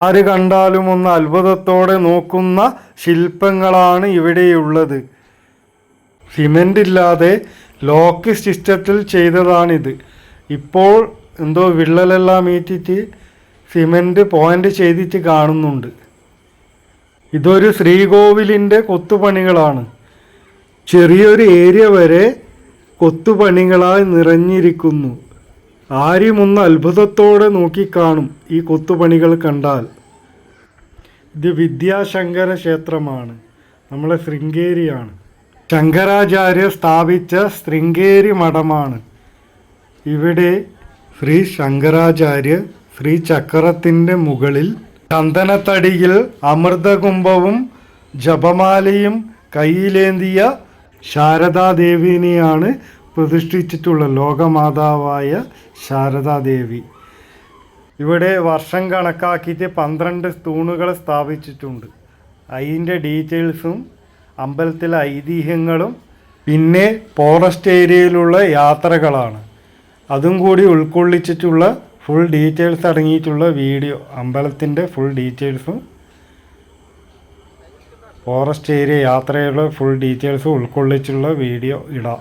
ആര് കണ്ടാലും ഒന്ന് അത്ഭുതത്തോടെ നോക്കുന്ന ശില്പങ്ങളാണ് ഇവിടെയുള്ളത്. സിമെൻ്റ് ഇല്ലാതെ ലോക്ക് സിസ്റ്റത്തിൽ ചെയ്തതാണിത്. ഇപ്പോൾ എന്തോ വിള്ളലെല്ലാം ഈറ്റിട്ട് സിമെൻ്റ് പോയിൻ്റ് ചെയ്തിട്ട് കാണുന്നുണ്ട്. ഇതൊരു ശ്രീകോവിലിൻ്റെ കൊത്തുപണികളാണ്. ചെറിയൊരു ഏരിയ വരെ കൊത്തുപണികളായി നിറഞ്ഞിരിക്കുന്നു. ആരും ഒന്ന് അത്ഭുതത്തോടെ നോക്കിക്കാണും ഈ കൊത്തുപണികൾ കണ്ടാൽ. ഇത് വിദ്യാശങ്കര ക്ഷേത്രമാണ്, നമ്മളെ ശൃംഗേരിയാണ്. ശങ്കരാചാര്യ സ്ഥാപിച്ച ശൃംഗേരി മഠമാണ്. ഇവിടെ ശ്രീ ശങ്കരാചാര്യ ശ്രീചക്രത്തിൻ്റെ മുകളിൽ ചന്ദനത്തടിയിൽ അമൃതകുംഭവും ജപമാലയും കയ്യിലേന്തിയ ശാരദാദേവിനെയാണ് പ്രതിഷ്ഠിച്ചിട്ടുള്ള ലോകമാതാവായ ശാരദാദേവി. ഇവിടെ വർഷം കണക്കാക്കിയിട്ട് 12 തൂണുകൾ സ്ഥാപിച്ചിട്ടുണ്ട്. അതിൻ്റെ ഡീറ്റെയിൽസും അമ്പലത്തിലെ ഐതിഹ്യങ്ങളും പിന്നെ ഫോറസ്റ്റ് ഏരിയയിലുള്ള യാത്രകളാണ്. അതും കൂടി ഉൾക്കൊള്ളിച്ചിട്ടുള്ള ഫുൾ ഡീറ്റെയിൽസ് അടങ്ങിയിട്ടുള്ള വീഡിയോ, അമ്പലത്തിൻ്റെ ഫുൾ ഡീറ്റെയിൽസും ഫോറസ്റ്റ് ഏരിയ യാത്രയുള്ള ഫുൾ ഡീറ്റെയിൽസും ഉൾക്കൊള്ളിച്ചുള്ള വീഡിയോ ഇടാം.